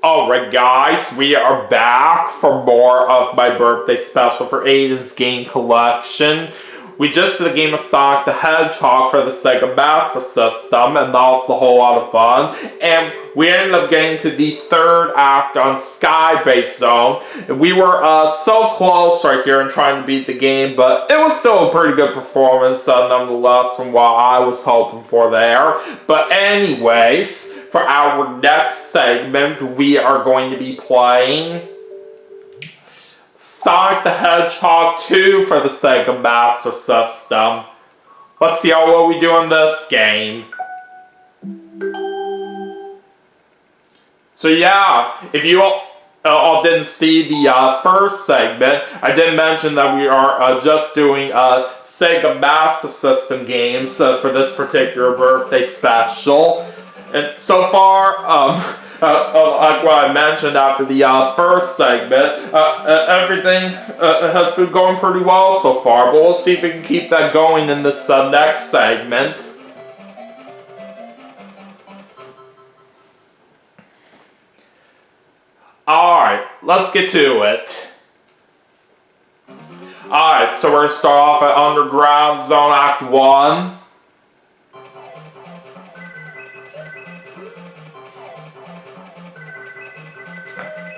Alright guys, we are back for more of my birthday special for Aiden's game collection. We just did a game of Sonic the Hedgehog for the Sega Master System, and that was a whole lot of fun. And we ended up getting to the third act on Sky Base Zone. And we were so close right here in trying to beat the game, but it was still a pretty good performance nonetheless from what I was hoping for there. But anyways, for our next segment, we are going to be playing Sonic the Hedgehog 2 for the Sega Master System. Let's see how well we do in this game. So yeah, if you all didn't see the first segment, I did mention that we are just doing Sega Master System games for this particular birthday special. And so far, like what I mentioned after the first segment, everything has been going pretty well so far, but we'll see if we can keep that going in this next segment. Alright, let's get to it. Alright, so we're going to start off at Underground Zone Act 1.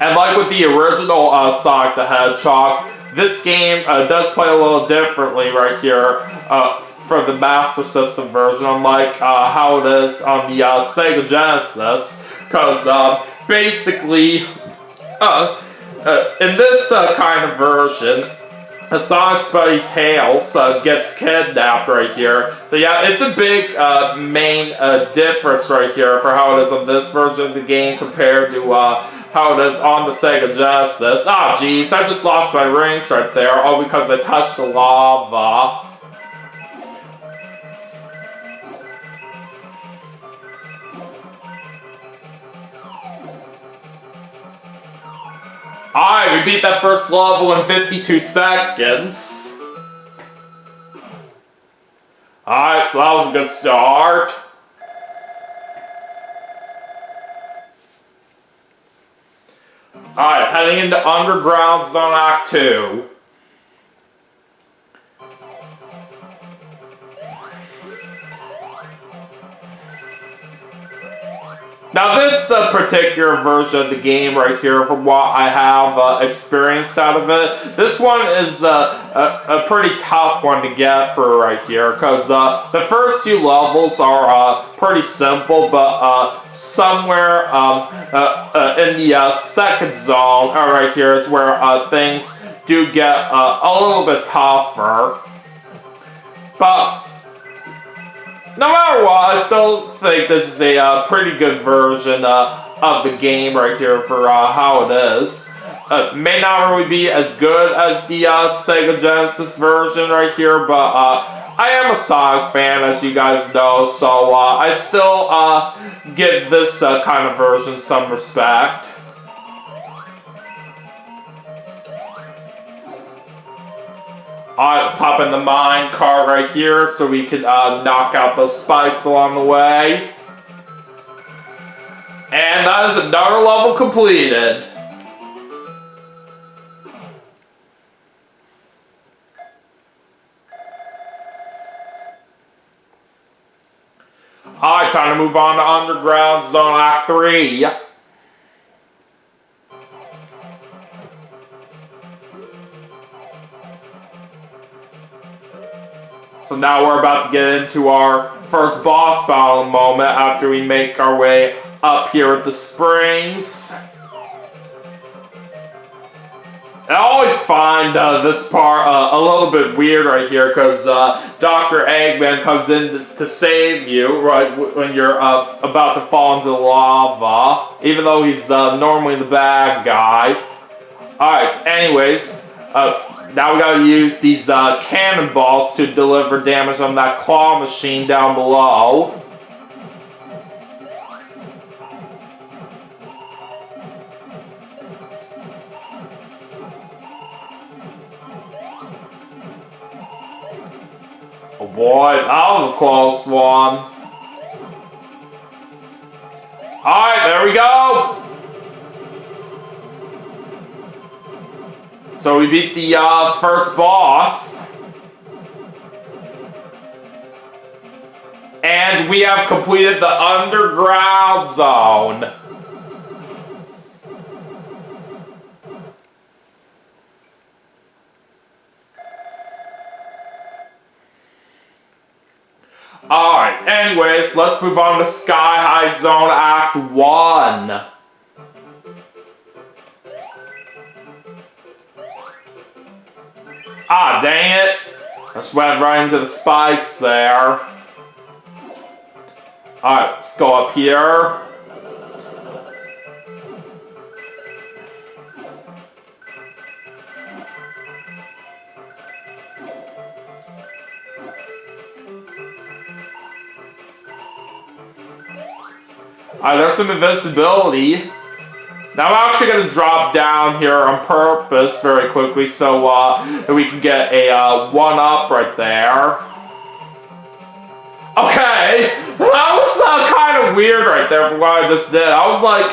And like with the original Sonic the Hedgehog, this game does play a little differently right here for the Master System version, unlike how it is on the Sega Genesis, because basically, in this kind of version, Sonic's buddy Tails gets kidnapped right here. So yeah, it's a big main difference right here for how it is on this version of the game compared to how it is on the Sega Genesis. Ah, jeez, I just lost my rings right there, all because I touched the lava. Alright, we beat that first level in 52 seconds. Alright, so that was a good start. Alright, heading into Underground Zone Act 2. Now this particular version of the game right here, from what I have experienced out of it, this one is a pretty tough one to get for right here, because the first few levels are pretty simple, but somewhere in the second zone right here is where things do get a little bit tougher. But no matter what, I still think this is a pretty good version of the game right here for how it is. May not really be as good as the Sega Genesis version right here, but I am a Sonic fan, as you guys know, so I still give this kind of version some respect. Alright, let's hop in the mine car right here so we can knock out those spikes along the way. And that is another level completed. Alright, time to move on to Underground Zone Act 3. So now we're about to get into our first boss battle moment after we make our way up here at the springs. I always find this part a little bit weird right here, because Dr. Eggman comes in to save you right when you're about to fall into the lava, even though he's normally the bad guy. Alright, so anyways, now we gotta use these cannonballs to deliver damage on that claw machine down below. Oh boy, that was a close one. Alright, there we go. So we beat the first boss. And we have completed the underground zone. Alright, anyways, let's move on to Sky High Zone Act 1. Ah, dang it. I just went right into the spikes there. Alright, let's go up here. Alright, there's some invisibility. Now I'm actually going to drop down here on purpose very quickly so that we can get a 1-up right there. Okay, that was kind of weird right there from what I just did. I was like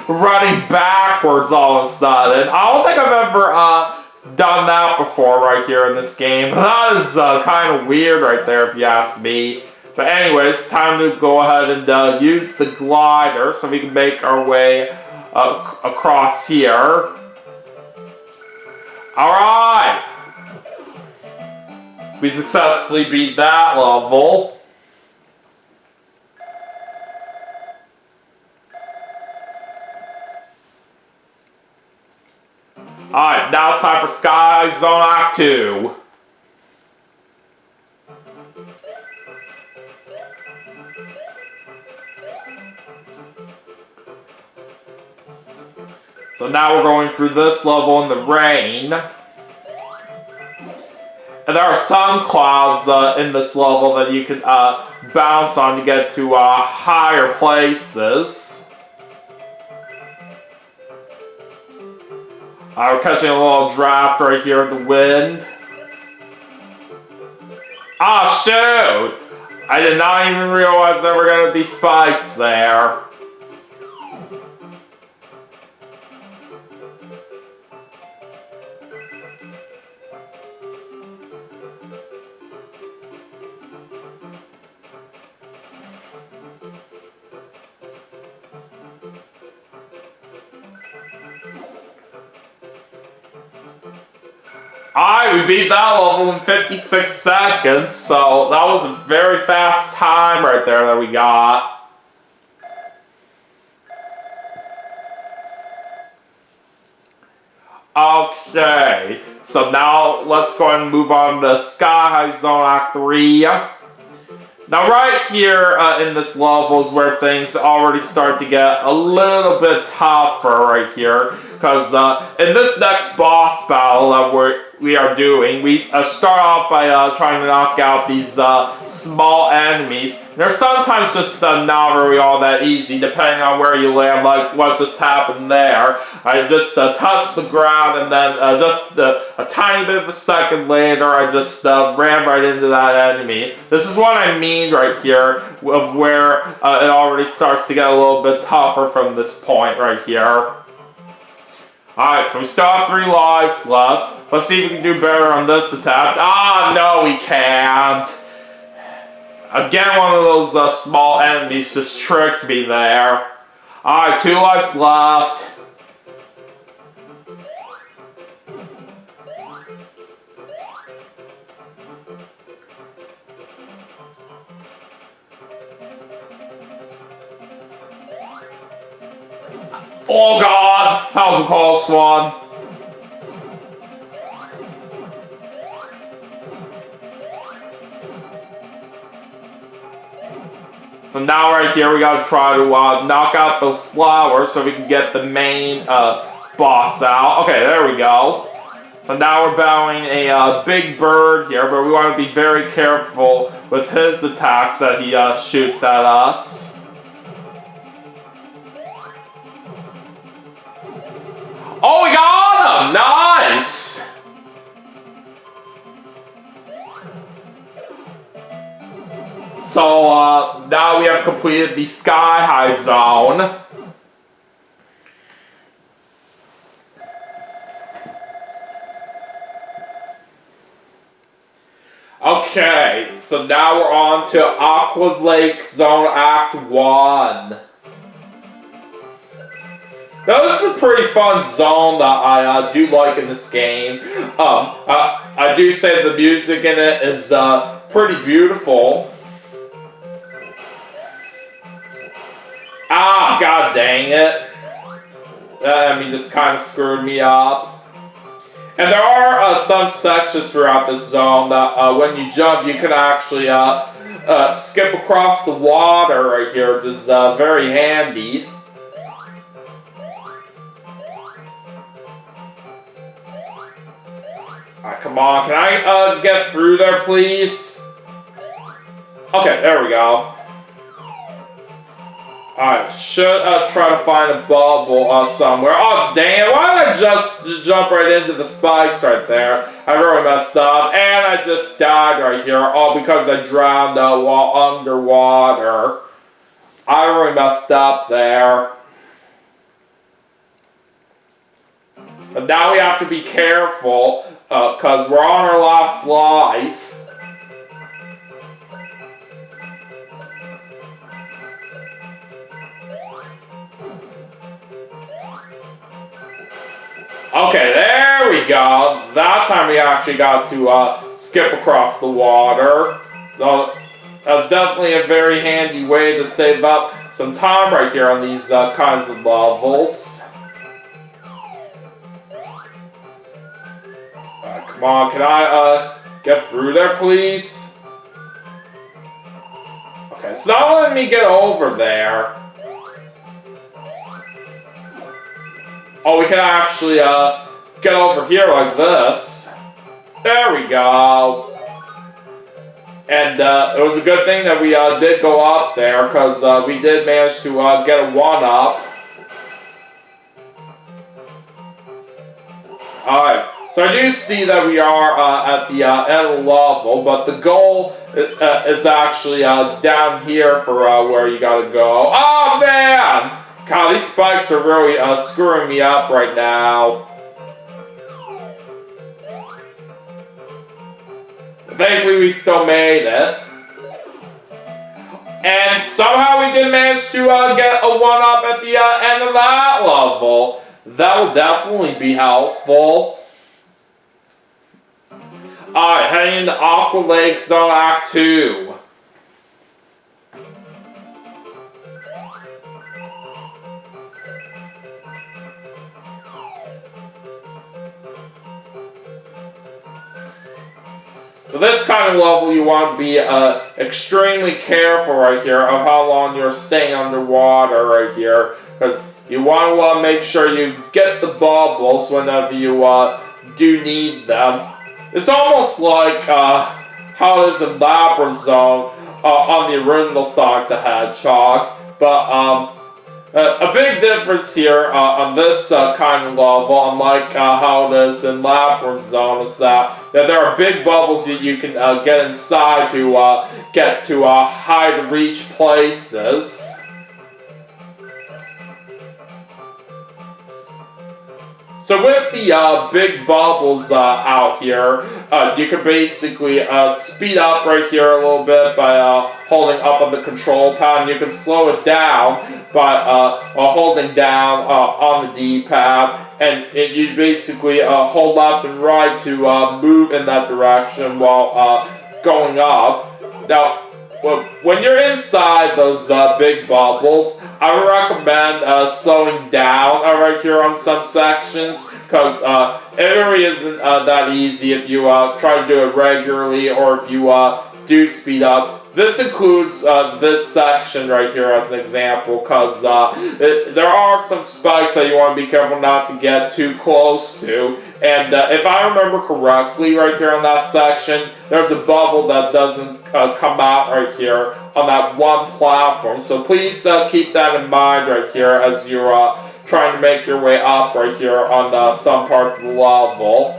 running backwards all of a sudden. I don't think I've ever done that before right here in this game. That is kind of weird right there if you ask me. But anyways, time to go ahead and use the glider so we can make our way across here. Alright! We successfully beat that level. Alright, now it's time for Sky Zone Act 2. So now we're going through this level in the rain. And there are some clouds in this level that you can bounce on to get to higher places. We're catching a little draft right here in the wind. Ah, shoot! I did not even realize there were going to be spikes there. Alright, we beat that level in 56 seconds, so that was a very fast time right there that we got. Okay, so now let's go ahead and move on to Sky High Zone Act 3. Now right here in this level is where things already start to get a little bit tougher right here. Because in this next boss battle that we are doing, we start off by trying to knock out these small enemies. They're sometimes just not really all that easy, depending on where you land, like what just happened there. I just touched the ground, and then just a tiny bit of a second later, I just ran right into that enemy. This is what I mean right here, of where it already starts to get a little bit tougher from this point right here. Alright, so we still have 3 lives left. Let's see if we can do better on this attack. Ah, no, we can't. Again, one of those small enemies just tricked me there. Alright, 2 lives left. Oh god, that was a close one. So now right here we gotta try to knock out those flowers so we can get the main boss out. Okay, there we go. So now we're battling a big bird here, but we want to be very careful with his attacks that he shoots at us. Oh, we got him! Nice! So, now we have completed the Sky High Zone. Okay, so now we're on to Aqua Lake Zone Act 1. Now this is a pretty fun zone that I do like in this game. I do say the music in it is pretty beautiful. Ah, god dang it. Just kind of screwed me up. And there are some sections throughout this zone that when you jump, you can actually skip across the water right here, which is very handy. Alright, come on, can I get through there, please? Okay, there we go. Alright, should try to find a bubble somewhere. Oh, dang it, why did I just jump right into the spikes right there? I really messed up, and I just died right here, all because I drowned while underwater. I really messed up there. But now we have to be careful, because we're on our last life. Okay, there we go. That time we actually got to skip across the water. So that's definitely a very handy way to save up some time right here on these kinds of levels. Come on, can I get through there, please? Okay, it's not letting me get over there. Oh, we can actually get over here like this. There we go. And it was a good thing that we did go up there, because we did manage to get a 1-up. Alright, so I do see that we are at the end of the level, but the goal is actually down here for where you gotta go. Oh, man! God, these spikes are really screwing me up right now. Thankfully, we still made it. And somehow we did manage to get a 1-up at the end of that level. That will definitely be helpful. Alright, heading into Aqua Lake Zone Act 2. So this kind of level, you want to be extremely careful right here of how long you're staying underwater right here, because you want to make sure you get the bubbles whenever you do need them. It's almost like how it is in Labyrinth Zone on the original Sonic the Hedgehog, but a big difference here on this kind of level, unlike how it is in Labyrinth Zone, is that there are big bubbles that you can get inside to get to high-to-reach places. So with the big bubbles out here, you can basically speed up right here a little bit by holding up on the control pad, and you can slow it down by holding down on the D-pad, and you basically hold left and right to move in that direction while going up. Now, when you're inside those big bubbles, I would recommend slowing down right here on some sections, because it really isn't that easy if you try to do it regularly, or if you do speed up. This includes this section right here as an example, because there are some spikes that you want to be careful not to get too close to. And if I remember correctly, right here on that section, there's a bubble that doesn't come out right here on that one platform. So please keep that in mind right here as you're trying to make your way up right here on some parts of the level.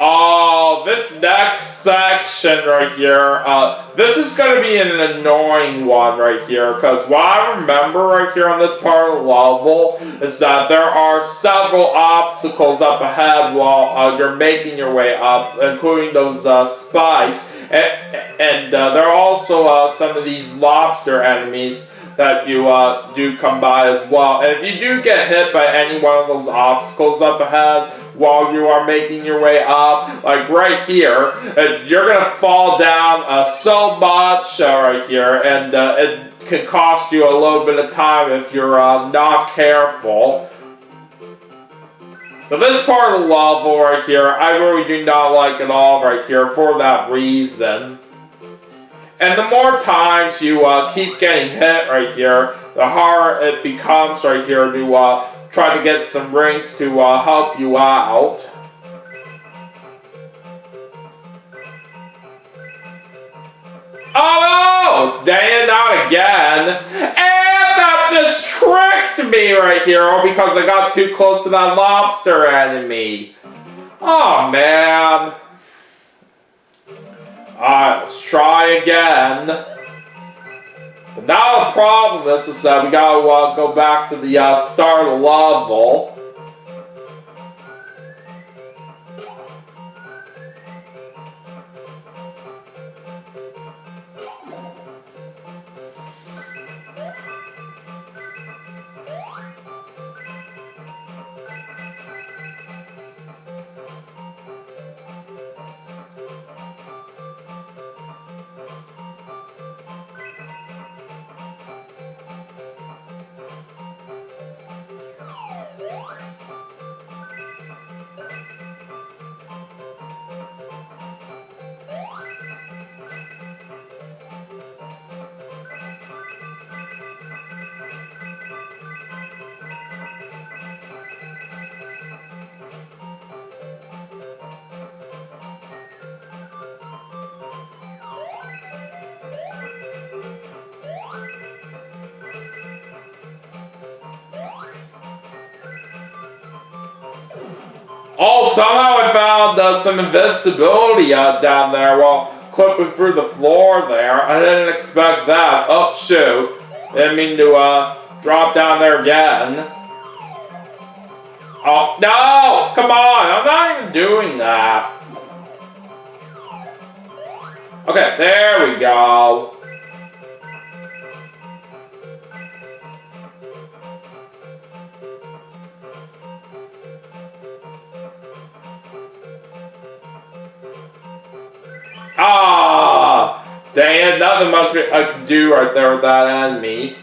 Oh, this next section right here, this is going to be an annoying one right here, because what I remember right here on this part of the level is that there are several obstacles up ahead while you're making your way up, including those spikes, and there are also some of these lobster enemies that you do come by as well. And if you do get hit by any one of those obstacles up ahead while you are making your way up, like right here, you're going to fall down so much right here, and it can cost you a little bit of time if you're not careful. So this part of the level right here, I really do not like at all right here for that reason. And the more times you keep getting hit right here, the harder it becomes right here to try to get some rings to help you out. Oh no! Dang it, not again! And that just tricked me right here because I got too close to that lobster enemy. Oh man. Alright, let's try again. But now the problem is that we gotta go back to the start of the level. Oh, somehow I found some invincibility down there while clipping through the floor there. I didn't expect that. Oh, shoot. Didn't mean to drop down there again. Oh, no! Come on! I'm not even doing that. Okay, there we go. Ah! Dang it, nothing much I can do right there with that enemy.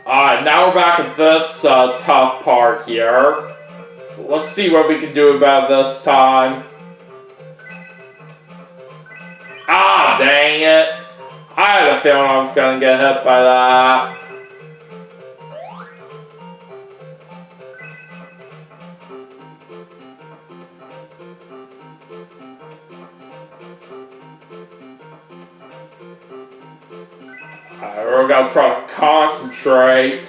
Alright, now we're back at this tough part here. Let's see what we can do about this time. Ah, dang it. I had a feeling I was gonna get hit by that. Alright, we're gonna try to concentrate.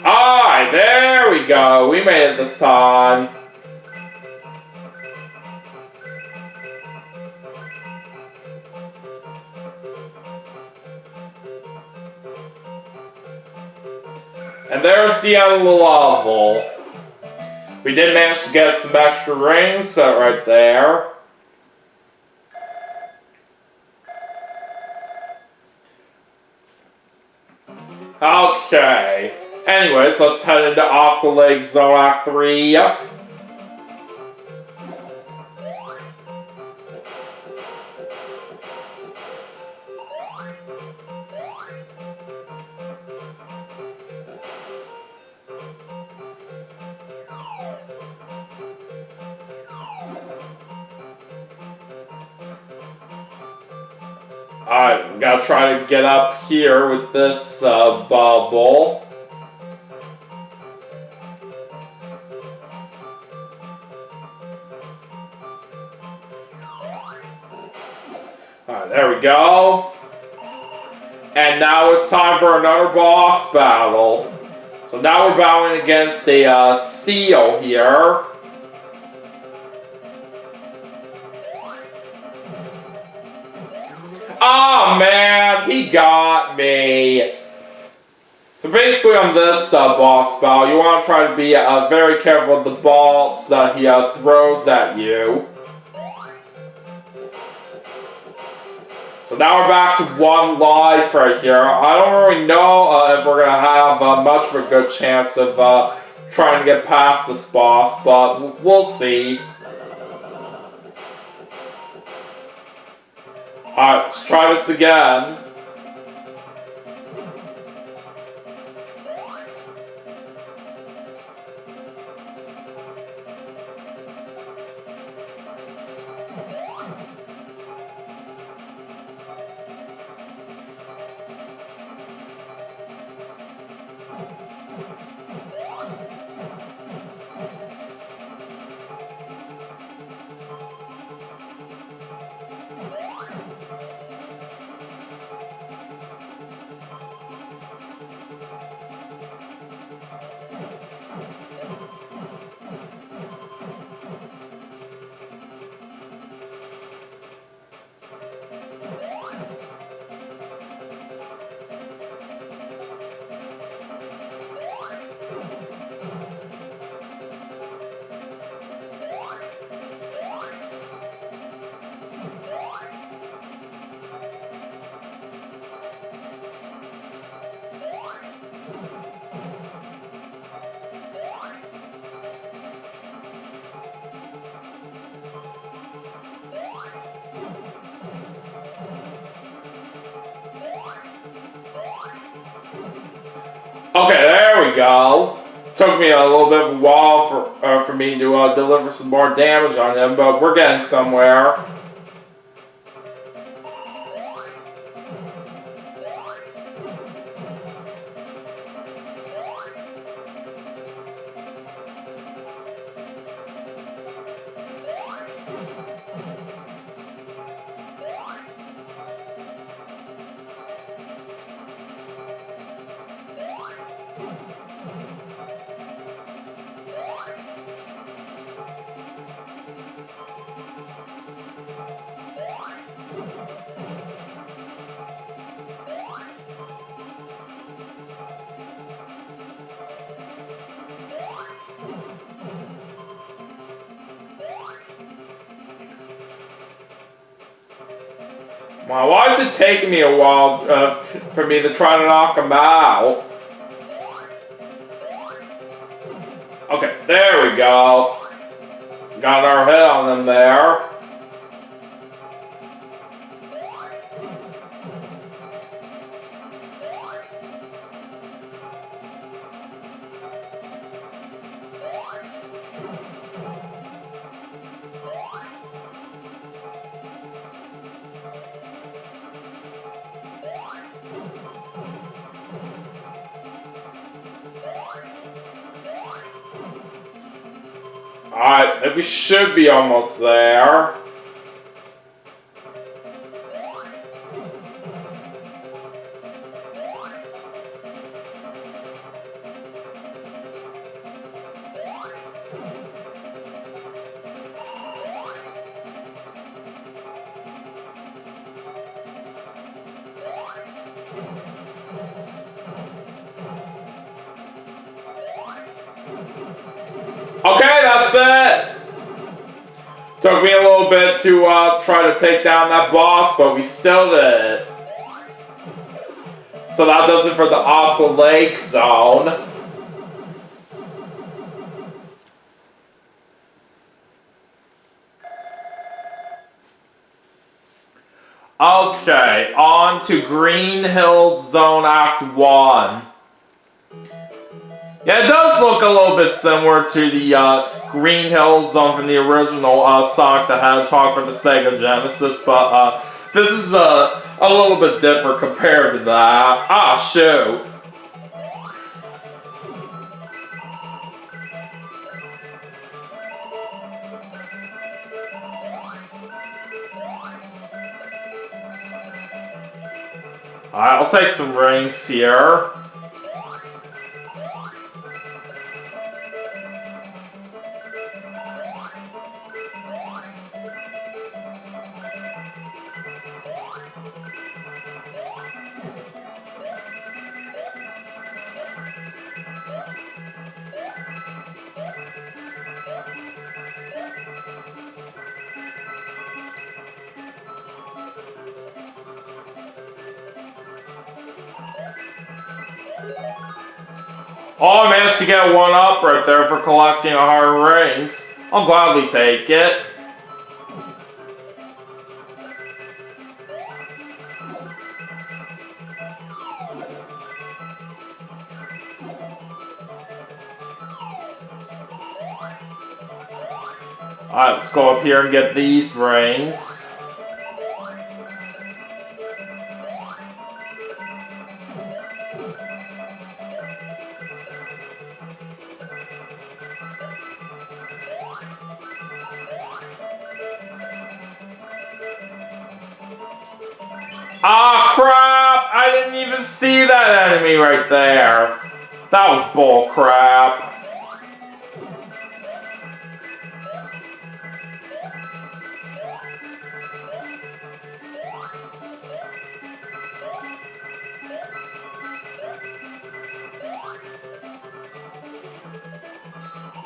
Alright, there we go. We made it this time. And there's the end of the level. We did manage to get some extra rings right there. Okay. Anyways, let's head into Aqua Lake Zone Act 3. Alright, gotta try to get up here with this bubble. Alright, there we go. And now it's time for another boss battle. So now we're battling against a seal here. Oh man, he got me. So basically on this boss battle, you want to try to be very careful with the balls that he throws at you. So now we're back to one life right here. I don't really know if we're going to have much of a good chance of trying to get past this boss, but we'll see. Alright, let's try this again. Okay, there we go. Took me a little bit of a while for me to deliver some more damage on him, but we're getting somewhere. Wow, why is it taking me a while for me to try to knock him out? Okay, there we go. Got our hit on him there. Alright, we should be almost there. Okay, that's it! Took me a little bit to try to take down that boss, but we still did it. So that does it for the Aqua Lake Zone. Okay, on to Green Hills Zone Act 1. Yeah, it does look a little bit similar to the Green Hills Zone from the original Sonic the Hedgehog for the Sega Genesis, but this is a little bit different compared to that. Ah, shoot. Alright, I'll take some rings here. Oh, I managed to get one up right there for collecting 100 rings. I'll gladly take it. Alright, let's go up here and get these rings. Ah, crap! I didn't even see that enemy right there. That was bull crap.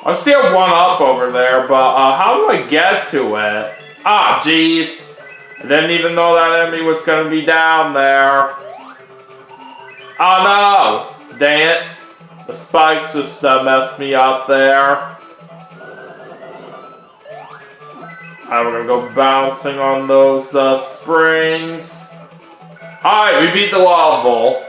I see a one up over there, but how do I get to it? Ah, jeez. I didn't even know that enemy was going to be down there. Oh no! Dang it. The spikes just messed me up there. Alright, we're going to go bouncing on those springs. Alright, we beat the level.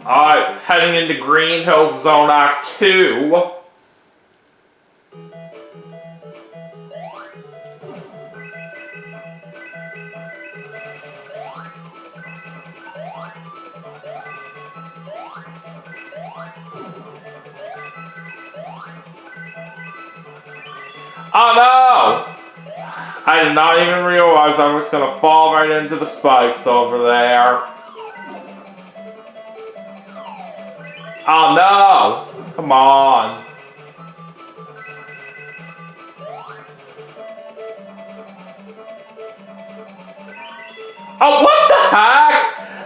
Alright, heading into Green Hills Zone Act 2. Oh no! I did not even realize I was going to fall right into the spikes over there. Oh no! Come on. Oh, what the heck?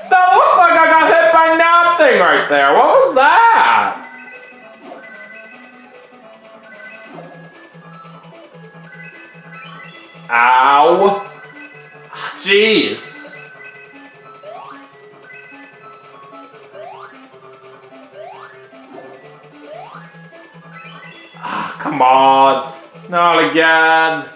That looked like I got hit by nothing right there. What was that? Ow. Jeez. Come on, not again.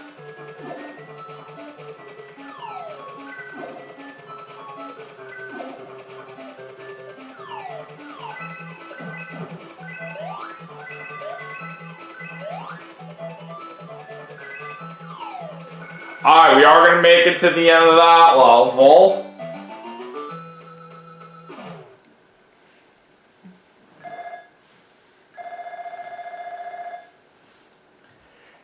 Alright, we are going to make it to the end of that level.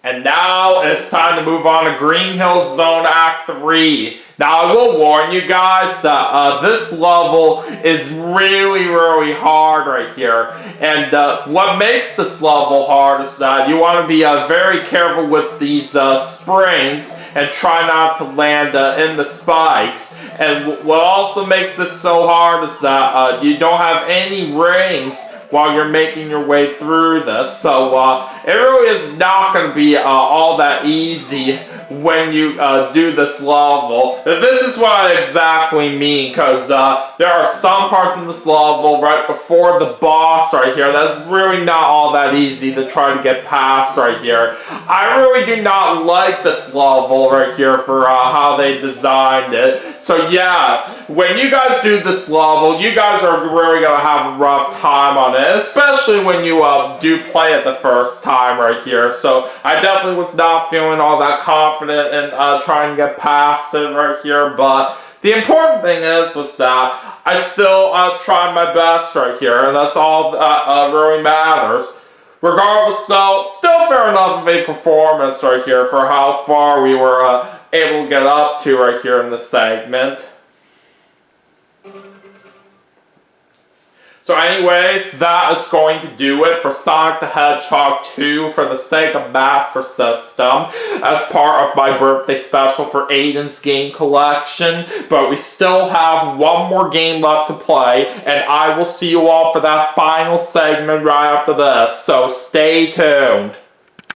And now it's time to move on to Green Hills Zone Act 3. Now I will warn you guys that this level is really, really hard right here. And what makes this level hard is that you want to be very careful with these springs and try not to land in the spikes. And what also makes this so hard is that you don't have any rings while you're making your way through this. So it really is not going to be all that easy when you do this level. This is what I exactly mean, because there are some parts in this level right before the boss right here that's really not all that easy to try to get past right here. I really do not like this level right here for how they designed it. So yeah, when you guys do this level, you guys are really going to have a rough time on it, especially when you do play it the first time right here. So I definitely was not feeling all that confident in trying to get past it right here, but the important thing is that I still tried my best right here, and that's all that really matters. Regardless, though, still fair enough of a performance right here for how far we were able to get up to right here in this segment. So anyways, that is going to do it for Sonic the Hedgehog 2 for the Sega Master System as part of my birthday special for Aiden's game collection. But we still have one more game left to play, and I will see you all for that final segment right after this. So stay tuned.